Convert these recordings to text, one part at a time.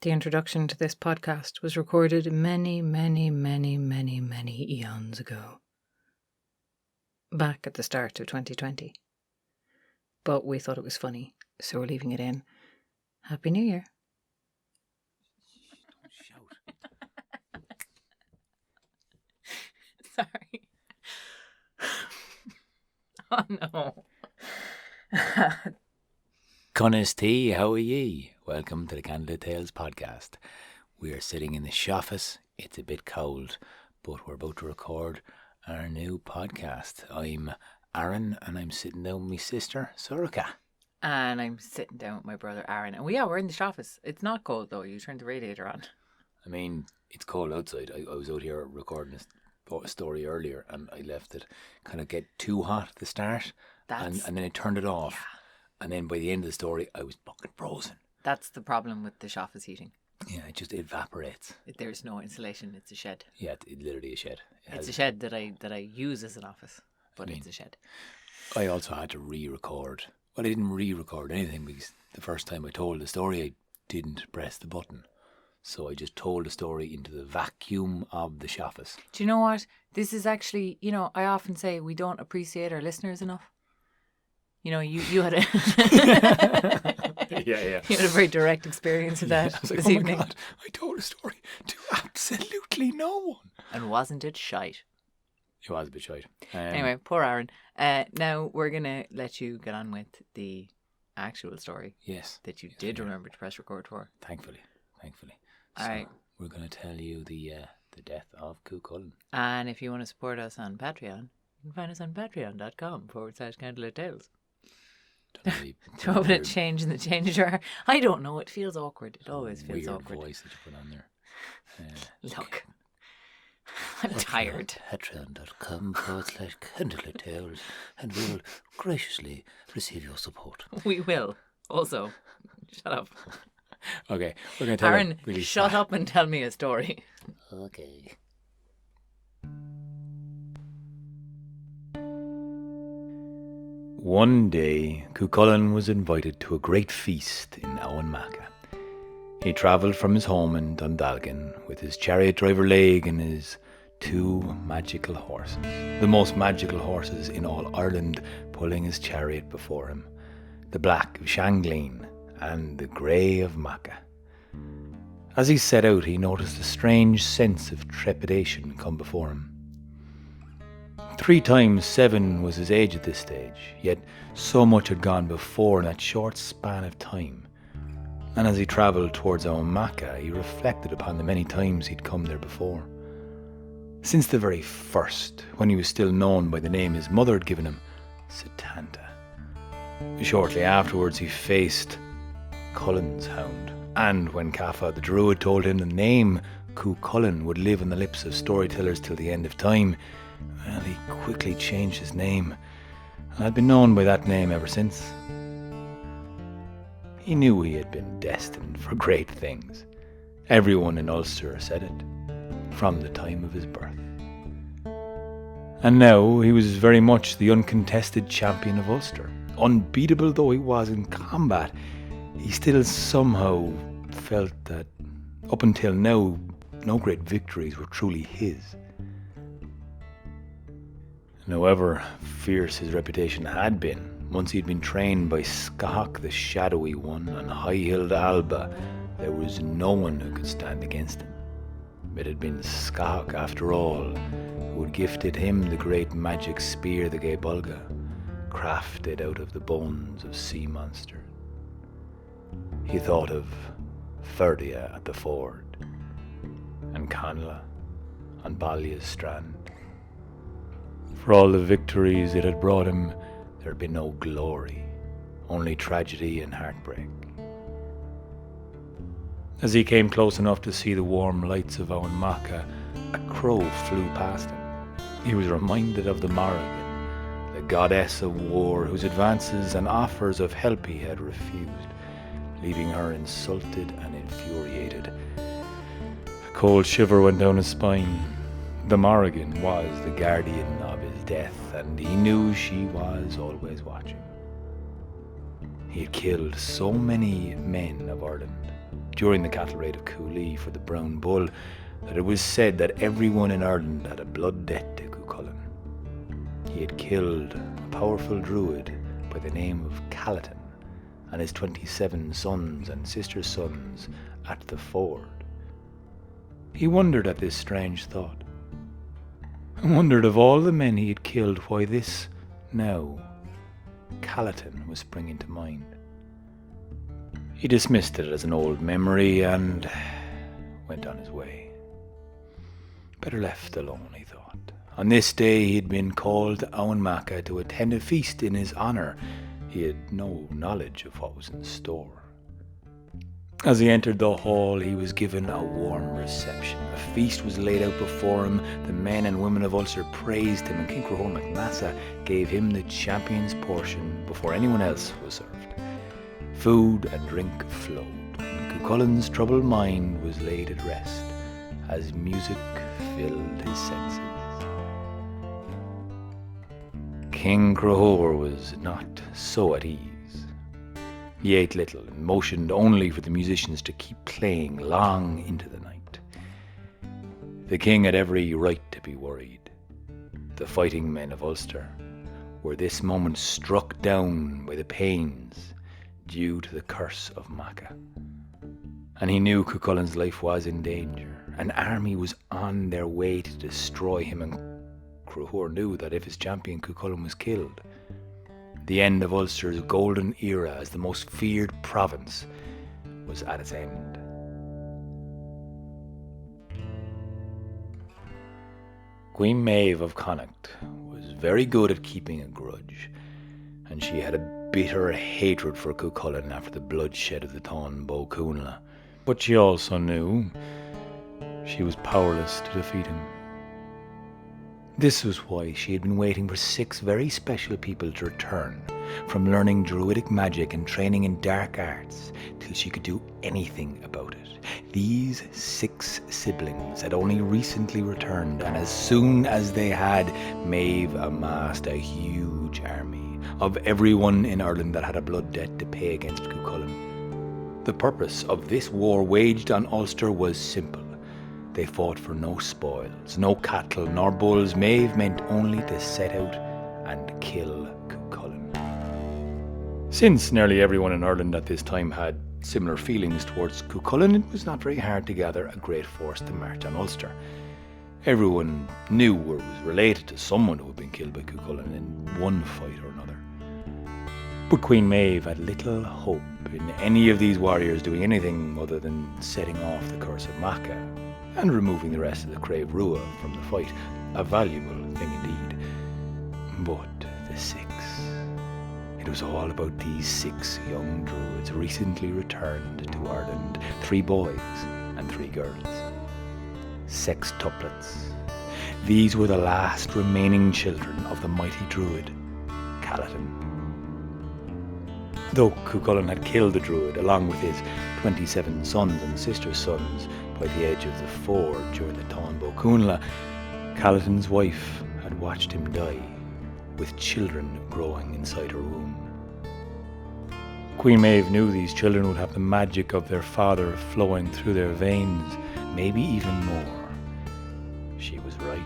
The introduction to this podcast was recorded many, many, many, many, many eons ago. Back at the start of 2020. But we thought it was funny, so we're leaving it in. Happy New Year. Don't shout. Sorry. Oh no. Cunnis tea, how are ye? Welcome to the Candlelittalespodcast. We are sitting in the shoffice. It's a bit cold, but we're about to record our new podcast. I'm Aaron, and I'm sitting down with my sister, Soraka. And I'm sitting down with my brother Aaron. And we're in the office. It's not cold though. You turned the radiator on. I mean, it's cold outside. I was out here recording a story earlier, and I left it kind of get too hot at the start, and then I turned it off. Yeah. And then by the end of the story, I was fucking frozen. That's the problem with the office heating. Yeah, it just evaporates. There's no insulation. It's a shed. Yeah, it's literally a shed. It's a shed that I use as an office, but it's a shed. I also had to re-record. Well, I didn't re-record anything because the first time I told the story, I didn't press the button. So I just told the story into the vacuum of the office. Do you know what? This is actually, I often say we don't appreciate our listeners enough. You had a yeah. You had a very direct experience of that this evening. My God, I told a story to absolutely no one. And wasn't it shite? It was a bit shite. Anyway, poor Aaron. Now we're going to let you get on with the actual story. Yes. That you did remember to press record for. Thankfully. So we're going to tell you the death of CúChulainn. And if you want to support us on Patreon, you can find us on patreon.com/candlelittales. Do you want me to change in the change jar? I don't know. It feels awkward. It always feels awkward. Voice that you put on there. Look, I'm tired. Patreon.com/candlelittales, and we will graciously receive your support. We will. Also, shut up. Okay, we're going to tell Aaron, really shut up and tell me a story. Okay. One day, CúChulainn was invited to a great feast in Maeve. He travelled from his home in Dundalgan with his chariot driver Laig and his two magical horses, the most magical horses in all Ireland, pulling his chariot before him, the black of Chulainn and the grey of Maeve. As he set out, he noticed a strange sense of trepidation come before him. 3 times 7 was his age at this stage, yet so much had gone before in that short span of time. And as he travelled towards Maeve, he reflected upon the many times he'd come there before. Since the very first, when he was still known by the name his mother had given him, Setanta. Shortly afterwards he faced Cullainn's hound, and when Cafa the Druid told him the name CúChulainn would live on the lips of storytellers till the end of time, well, he quickly changed his name, and had been known by that name ever since. He knew he had been destined for great things. Everyone in Ulster said it, from the time of his birth. And now he was very much the uncontested champion of Ulster. Unbeatable though he was in combat, he still somehow felt that, up until now, no great victories were truly his. And however fierce his reputation had been, once he'd been trained by Scahach the Shadowy One on High Hill Alba, there was no one who could stand against him. It had been Scahach, after all, who had gifted him the great magic spear, the Gaebulga, crafted out of the bones of sea monsters. He thought of Ferdia at the ford, and Canla on Ballia's strand. For all the victories it had brought him, there had been no glory, only tragedy and heartbreak. As he came close enough to see the warm lights of Maeve, a crow flew past him. He was reminded of the Morrigan, the goddess of war whose advances and offers of help he had refused, leaving her insulted and infuriated. A cold shiver went down his spine. The Morrigan was the guardian of his death, and he knew she was always watching. He had killed so many men of Ireland during the cattle raid of Cooley for the Brown Bull that it was said that everyone in Ireland had a blood debt to CúChulainn. He had killed a powerful druid by the name of Chulainn and his 27 sons and sister sons at the ford. He wondered at this strange thought, and wondered of all the men he had killed why this, now, Chulainn was springing to mind. He dismissed it as an old memory and went on his way. Better left alone, he thought. On this day he had been called to Owen Maca to attend a feast in his honour. He had no knowledge of what was in store. As he entered the hall, he was given a warm reception. A feast was laid out before him. The men and women of Ulster praised him, and King Crahor MacNassa gave him the champion's portion before anyone else was served. Food and drink flowed, and CúChulainn's troubled mind was laid at rest as music filled his senses. King Crahor was not so at ease. He ate little and motioned only for the musicians to keep playing long into the night. The king had every right to be worried. The fighting men of Ulster were this moment struck down by the pains due to the curse of Maca. And he knew CúChulainn's life was in danger. An army was on their way to destroy him, and Crahor knew that if his champion CúChulainn was killed, the end of Ulster's golden era as the most feared province was at its end. Queen Maeve of Connacht was very good at keeping a grudge, and she had a bitter hatred for CúChulainn after the bloodshed of the Táin Bó Cúailnge. But she also knew she was powerless to defeat him. This was why she had been waiting for 6 very special people to return from learning druidic magic and training in dark arts till she could do anything about it. These 6 siblings had only recently returned, and as soon as they had, Maeve amassed a huge army of everyone in Ireland that had a blood debt to pay against CúChulainn. The purpose of this war waged on Ulster was simple. They fought for no spoils, no cattle, nor bulls. Maeve meant only to set out and kill CúChulainn. Since nearly everyone in Ireland at this time had similar feelings towards CúChulainn, it was not very hard to gather a great force to march on Ulster. Everyone knew or was related to someone who had been killed by CúChulainn in one fight or another. But Queen Maeve had little hope in any of these warriors doing anything other than setting off the curse of Maca and removing the rest of the Crave Rua from the fight, a valuable thing indeed. But the 6. It was all about these 6 young druids recently returned to Ireland, 3 boys and 3 girls. Sextuplets. These were the last remaining children of the mighty druid, Chulainn. Though CúChulainn had killed the druid along with his 27 sons and sister sons by the edge of the ford during the Táin Bó Cúailnge, Chulainn's wife had watched him die, with children growing inside her womb. Queen Maeve knew these children would have the magic of their father flowing through their veins, maybe even more. She was right.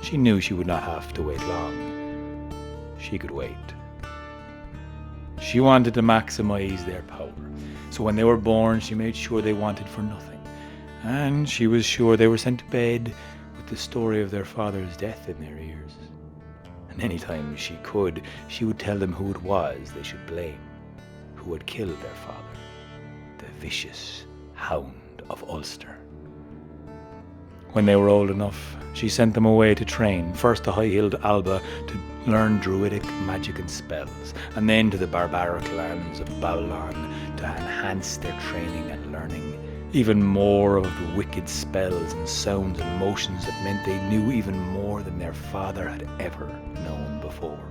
She knew she would not have to wait long. She could wait. She wanted to maximize their power, so when they were born she made sure they wanted for nothing, and she was sure they were sent to bed with the story of their father's death in their ears. And any time she could, she would tell them who it was they should blame, who had killed their father, the vicious Hound of Ulster. When they were old enough, she sent them away to train, first to high-hilled Alba to learn druidic magic and spells, and then to the barbaric lands of Bowlan to enhance their training and learning even more of the wicked spells and sounds and motions that meant they knew even more than their father had ever known before.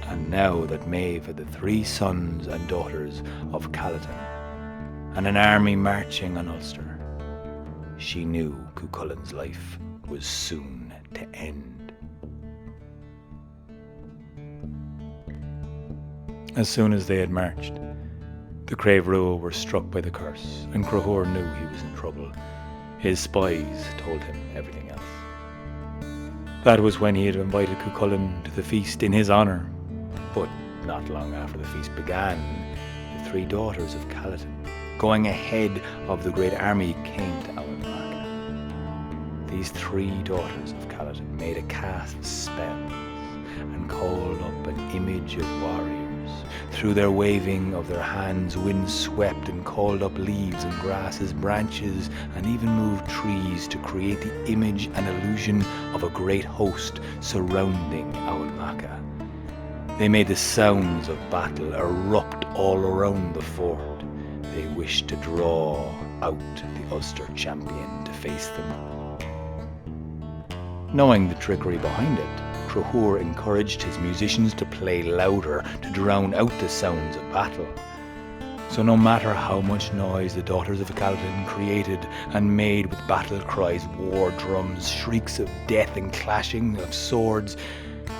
And now that Maeve had the 3 sons and daughters of Chulainn and an army marching on Ulster, she knew CúChulainn's life was soon to end. As soon as they had marched, the Crave Rua were struck by the curse, and Cruthor knew he was in trouble. His spies told him everything else. That was when he had invited CúChulainn to the feast in his honour. But not long after the feast began, the 3 daughters of Calatin, going ahead of the great army, came to Maeve. These 3 daughters of Calatin made a cast of spells and called up an image of warriors. Through their waving of their hands, wind swept and called up leaves and grasses, branches, and even moved trees to create the image and illusion of a great host surrounding Maeve. They made the sounds of battle erupt all around the fort. They wished to draw out the Ulster champion to face them. Knowing the trickery behind it, Cruthor encouraged his musicians to play louder to drown out the sounds of battle. So no matter how much noise the daughters of Calatin created and made with battle cries, war drums, shrieks of death and clashing of swords,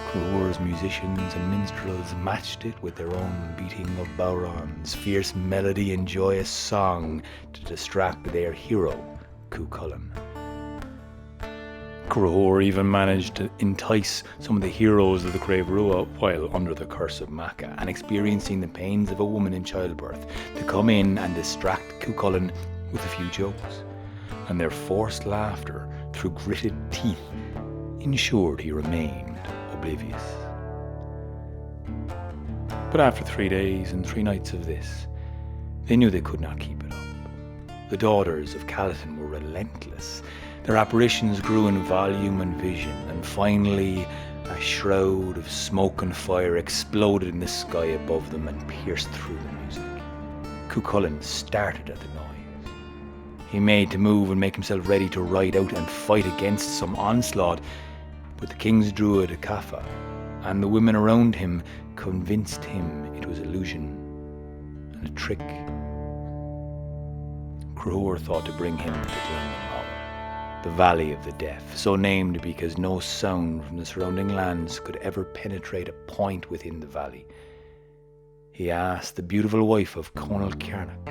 Cruthor's musicians and minstrels matched it with their own beating of bowrons, fierce melody and joyous song to distract their hero, CúChulainn. Cruthor even managed to entice some of the heroes of the Crave Rua while under the curse of Macha and experiencing the pains of a woman in childbirth to come in and distract CúChulainn with a few jokes, and their forced laughter through gritted teeth ensured he remained oblivious. But after 3 days and 3 nights of this, they knew they could not keep it up. The daughters of Calatin were relentless. Their apparitions grew in volume and vision, and finally a shroud of smoke and fire exploded in the sky above them and pierced through the music. CúChulainn started at the noise. He made to move and make himself ready to ride out and fight against some onslaught, but the king's druid Cafa and the women around him convinced him it was illusion and a trick. Cruthor thought to bring him to Chulainn, the Valley of the Deaf, so named because no sound from the surrounding lands could ever penetrate a point within the valley. He asked the beautiful wife of Conal Cearnach,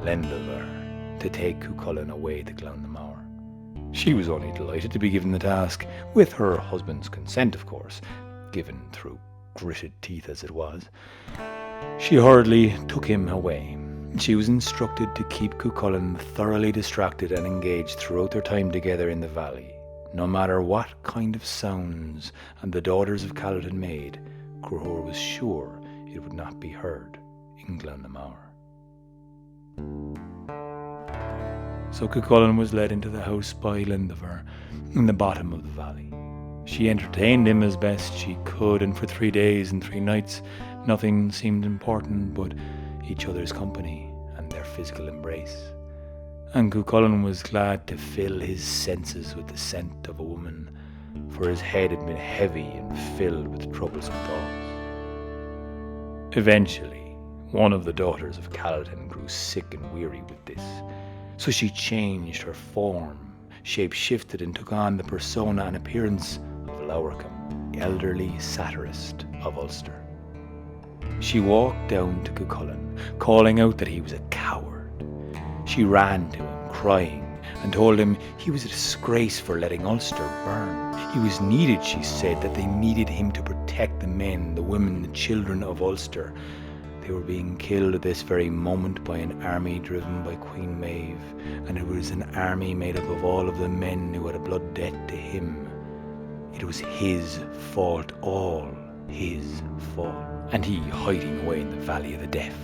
Lendaver, to take CúChulainn away to Chulainn. She was only delighted to be given the task, with her husband's consent, of course, given through gritted teeth as it was. She hurriedly took him away. She was instructed to keep CúChulainn thoroughly distracted and engaged throughout their time together in the valley. No matter what kind of sounds and the daughters of Calatin made, Cruthor was sure it would not be heard in Chulainn. So CúChulainn was led into the house by Lendaver in the bottom of the valley. She entertained him as best she could, and for 3 days and 3 nights nothing seemed important but each other's company and their physical embrace. And CúChulainn was glad to fill his senses with the scent of a woman, for his head had been heavy and filled with troublesome thoughts. Eventually, one of the daughters of Calatin grew sick and weary with this, so she changed her form, shape-shifted, and took on the persona and appearance of Lauracum, the elderly satirist of Ulster. She walked down to CúChulainn, calling out that he was a coward. She ran to him, crying, and told him he was a disgrace for letting Ulster burn. He was needed, she said, that they needed him to protect the men, the women, the children of Ulster. They were being killed at this very moment by an army driven by Queen Maeve, and it was an army made up of all of the men who had a blood debt to him. It was his fault, all his fault, and he hiding away in the Valley of the Deaf.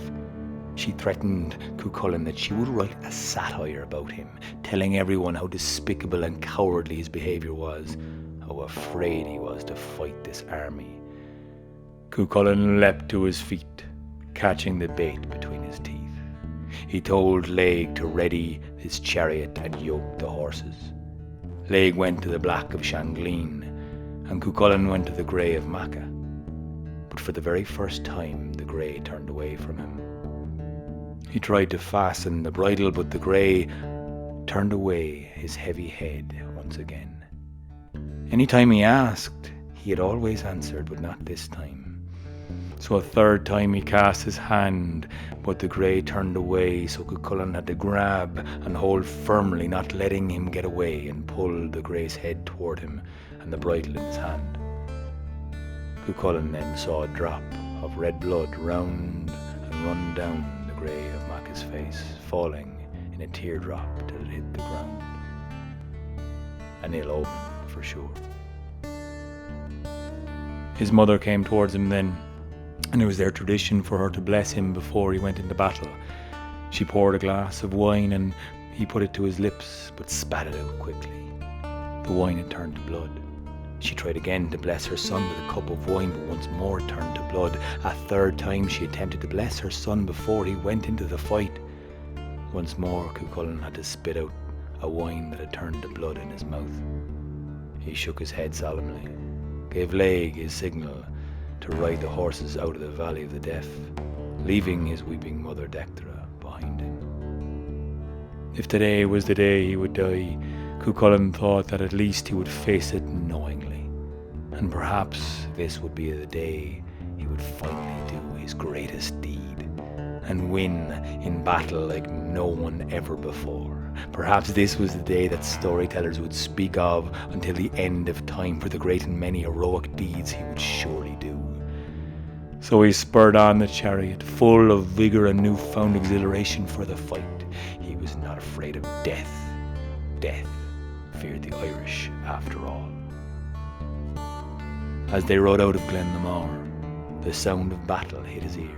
She threatened CúChulainn that she would write a satire about him, telling everyone how despicable and cowardly his behaviour was, how afraid he was to fight this army. CúChulainn leapt to his feet, catching the bait between his teeth. He told Laig to ready his chariot and yoke the horses. Laig went to the black of Shangleen, and CúChulainn went to the grey of Macha. But for the very first time, the grey turned away from him. He tried to fasten the bridle, but the grey turned away his heavy head once again. Any time he asked, he had always answered, but not this time. So a third time he cast his hand, but the grey turned away, so CúChulainn had to grab and hold firmly, not letting him get away, and pulled the grey's head toward him and the bridle in his hand. CúChulainn then saw a drop of red blood round and run down the grey of Mace's face, falling in a teardrop till it hit the ground. An ill omen, for sure. His mother came towards him then, and it was their tradition for her to bless him before he went into battle. She poured a glass of wine and he put it to his lips, but spat it out quickly. The wine had turned to blood. She tried again to bless her son with a cup of wine, but once more it turned to blood. A third time she attempted to bless her son before he went into the fight. Once more CúChulainn had to spit out a wine that had turned to blood in his mouth. He shook his head solemnly, gave Laig his signal to ride the horses out of the Valley of the Deaf, leaving his weeping mother Dectera behind him. If today was the day he would die, CúChulainn thought that at least he would face it knowingly, and perhaps this would be the day he would finally do his greatest deed, and win in battle like no one ever before. Perhaps this was the day that storytellers would speak of until the end of time, for the great and many heroic deeds he would surely do. So he spurred on the chariot, full of vigour and newfound exhilaration for the fight. He was not afraid of death. Death feared the Irish after all. As they rode out of Glenmore, the sound of battle hit his ears.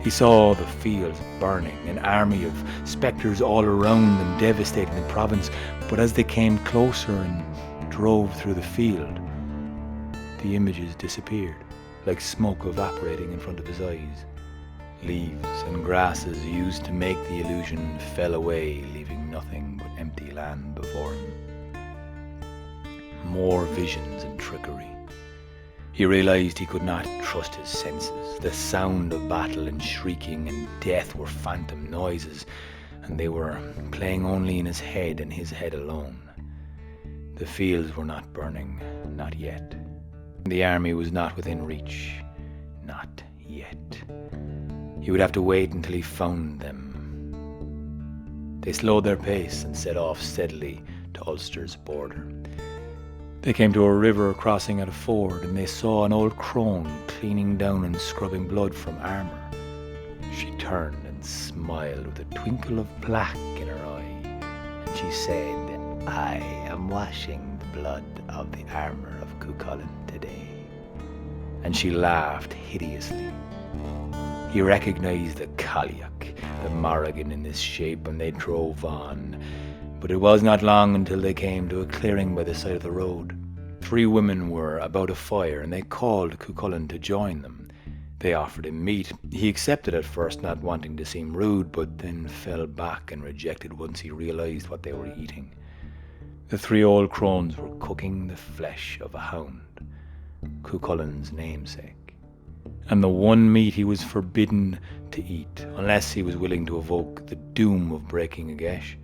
He saw the fields burning, an army of spectres all around them devastating the province, but as they came closer and drove through the field, the images disappeared, like smoke evaporating in front of his eyes. Leaves and grasses used to make the illusion fell away, leaving nothing but empty land before him. More visions and trickery. He realized he could not trust his senses. The sound of battle and shrieking and death were phantom noises, and they were playing only in his head and his head alone. The fields were not burning, not yet. The army was not within reach, not yet. He would have to wait until he found them. They slowed their pace and set off steadily to Ulster's border. They came to a river crossing at a ford, and they saw an old crone cleaning down and scrubbing blood from armour. She turned and smiled with a twinkle of black in her eye, and she said, "I am washing the blood of the armour of CúChulainn today." And she laughed hideously. He recognised the Cailleach, the Morrigan in this shape, and they drove on. But it was not long until they came to a clearing by the side of the road. 3 women were about a fire, and they called CúChulainn to join them. They offered him meat. He accepted at first, not wanting to seem rude, but then fell back and rejected once he realised what they were eating. The 3 old crones were cooking the flesh of a hound, CúChulainn's namesake, and the one meat he was forbidden to eat, unless he was willing to evoke the doom of breaking a geis.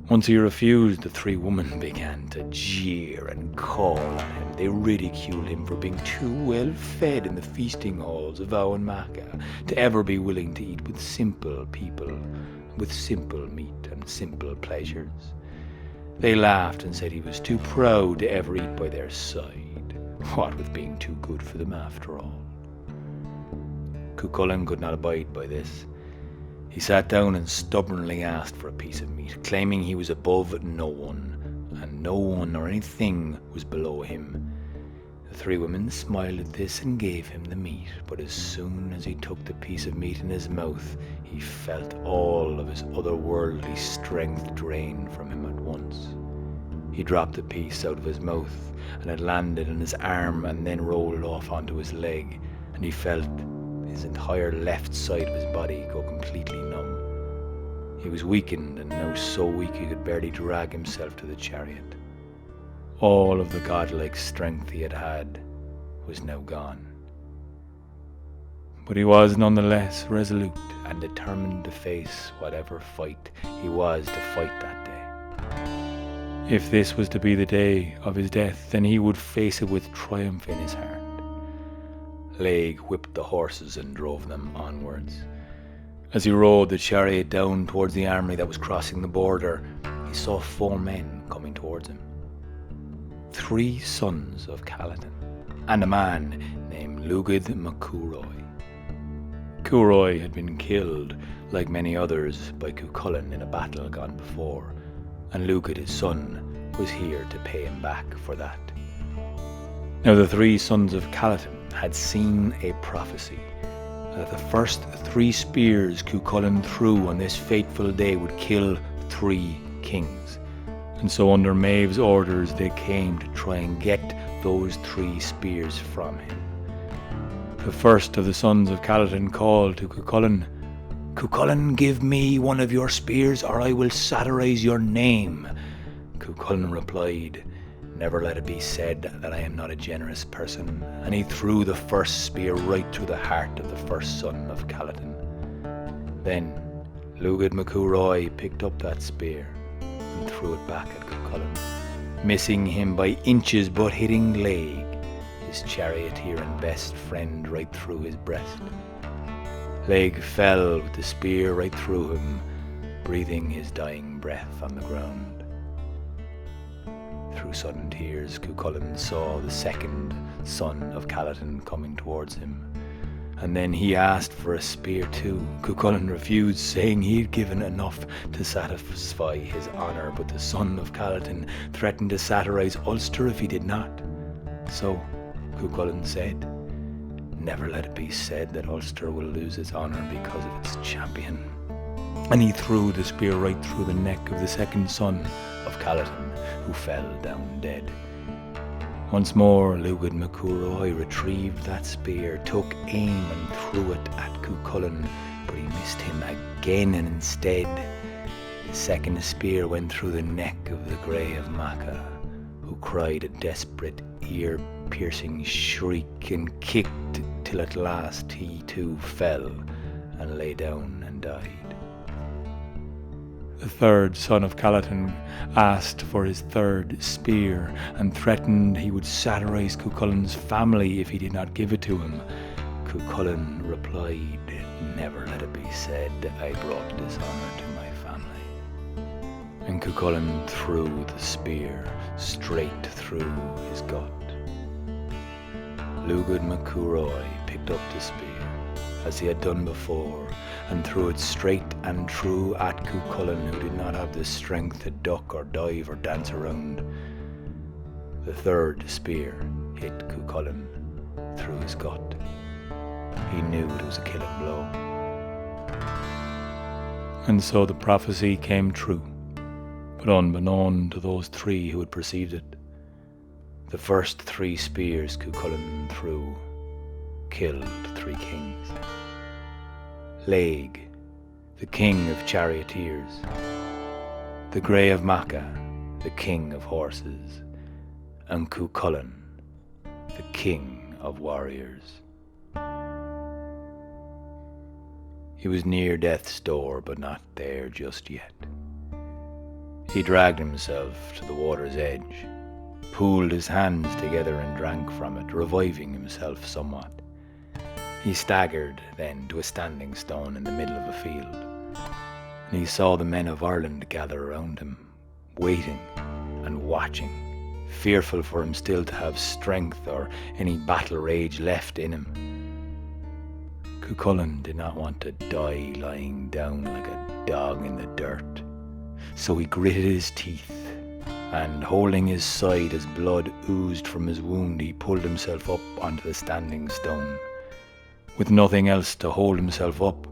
Once he refused, the 3 women began to jeer and call on him. They ridiculed him for being too well fed in the feasting halls of Owen Maca to ever be willing to eat with simple people, with simple meat and simple pleasures. They laughed and said he was too proud to ever eat by their side, what with being too good for them after all. CúChulainn could not abide by this. He sat down and stubbornly asked for a piece of meat, claiming he was above no one, and no one or anything was below him. The 3 women smiled at this and gave him the meat, but as soon as he took the piece of meat in his mouth, he felt all of his otherworldly strength drained from him at once. He dropped the piece out of his mouth, and it landed on his arm and then rolled off onto his leg, and he felt his entire left side of his body go completely numb. He was weakened, and now so weak he could barely drag himself to the chariot. All of the godlike strength he had had was now gone. But he was nonetheless resolute and determined to face whatever fight he was to fight that day. If this was to be the day of his death, then he would face it with triumph in his heart. Laig whipped the horses and drove them onwards. As he rode the chariot down towards the army that was crossing the border, he saw 4 men coming towards him. 3 sons of Culainn, and a man named Lugad MacCúroy. Cúroy had been killed, like many others, by CúChulainn in a battle gone before, and Lugad, his son, was here to pay him back for that. Now the 3 sons of Culainn had seen a prophecy that the first 3 spears CúChulainn threw on this fateful day would kill 3 kings. And so under Maeve's orders they came to try and get those 3 spears from him. The first of the sons of Culainn called to CúChulainn, "CúChulainn, give me one of your spears or I will satirize your name." CúChulainn replied, "Never let it be said that I am not a generous person," and he threw the first spear right through the heart of the first son of Culainn. Then Lugad MacCúroy picked up that spear and threw it back at CúChulainn, missing him by inches but hitting Laig, his charioteer and best friend, right through his breast. Laig fell with the spear right through him, breathing his dying breath on the ground. Through sudden tears, CúChulainn saw the second son of Culainn coming towards him, and then he asked for a spear too. CúChulainn refused, saying he had given enough to satisfy his honour, but the son of Culainn threatened to satirize Ulster if he did not. So CúChulainn said, "Never let it be said that Ulster will lose its honour because of its champion." And he threw the spear right through the neck of the second son of Culainn, who fell down dead. Once more Lugad MacCúroy retrieved that spear, took aim and threw it at CúChulainn, but he missed him again, and instead the second spear went through the neck of the Grey of Macha, who cried a desperate, ear-piercing shriek and kicked till at last he too fell and lay down and died. The third son of Culainn asked for his third spear and threatened he would satirize CúChulainn's family if he did not give it to him. CúChulainn replied, "Never let it be said I brought dishonour to my family." And CúChulainn threw the spear straight through his gut. Lugad MacCúroy picked up the spear, as he had done before, and threw it straight and true at CúChulainn, who did not have the strength to duck or dive or dance around. The third spear hit CúChulainn through his gut. He knew it was a killing blow. And so the prophecy came true, but unbeknown to those 3 who had perceived it. The first 3 spears CúChulainn threw killed 3 kings. Laig, the king of charioteers, the Grey of Macha, the king of horses, and CúChulainn, the king of warriors. He was near death's door, but not there just yet. He dragged himself to the water's edge, pooled his hands together and drank from it, reviving himself somewhat. He staggered then to a standing stone in the middle of a field, and he saw the men of Ireland gather around him, waiting and watching, fearful for him still to have strength or any battle rage left in him. CúChulainn did not want to die lying down like a dog in the dirt, so he gritted his teeth, and holding his side as blood oozed from his wound, he pulled himself up onto the standing stone. With nothing else to hold himself up,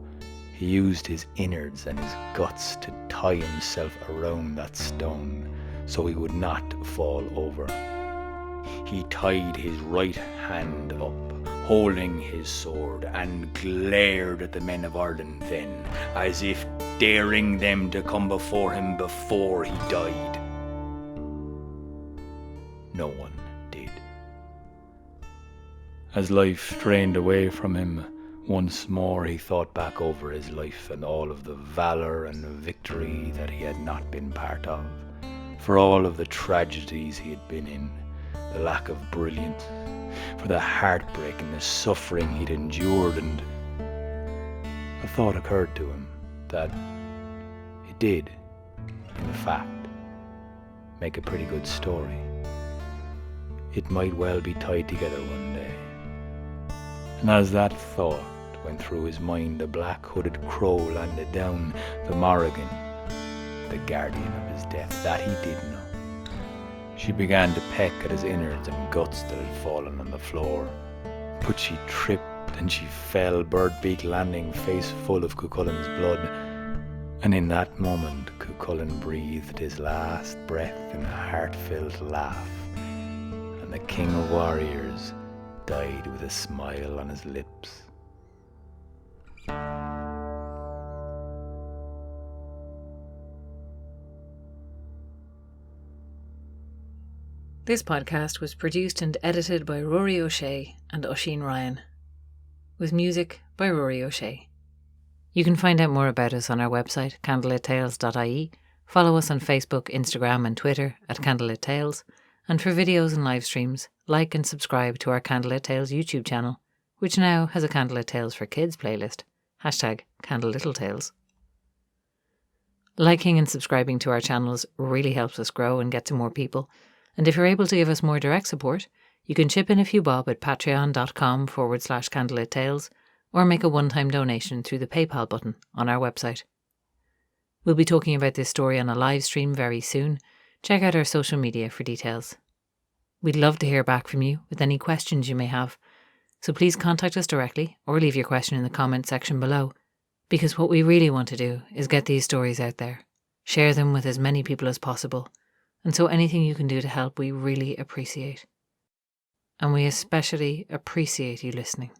he used his innards and his guts to tie himself around that stone so he would not fall over. He tied his right hand up, holding his sword, and glared at the men of Ireland then, as if daring them to come before him before he died. No one did. As life drained away from him, once more he thought back over his life and all of the valour and victory that he had not been part of, for all of the tragedies he had been in, the lack of brilliance, for the heartbreak and the suffering he'd endured, and a thought occurred to him that it did, in fact, make a pretty good story. It might well be tied together one day. And as that thought went through his mind, a black-hooded crow landed down the Morrigan, the guardian of his death, that he did know. She began to peck at his innards and guts that had fallen on the floor, but she tripped and she fell, Birdbeak landing face full of CúChulainn's blood. And in that moment, CúChulainn breathed his last breath in a heart-filled laugh, and the King of Warriors died with a smile on his lips. This podcast was produced and edited by Rory O'Shea and Oisin Ryan, with music by Rory O'Shea. You can find out more about us on our website, candlelittales.ie, follow us on Facebook, Instagram and Twitter at candlelittales, and for videos and live streams, like and subscribe to our Candlelittales YouTube channel, which now has a Candlelittales for Kids playlist, #candlelittaleales. Liking and subscribing to our channels really helps us grow and get to more people, and if you're able to give us more direct support, you can chip in a few bob at patreon.com/candlelittales or make a one-time donation through the PayPal button on our website. We'll be talking about this story on a live stream very soon. Check out our social media for details. We'd love to hear back from you with any questions you may have, so please contact us directly or leave your question in the comment section below, because what we really want to do is get these stories out there, share them with as many people as possible, and so anything you can do to help we really appreciate. And we especially appreciate you listening.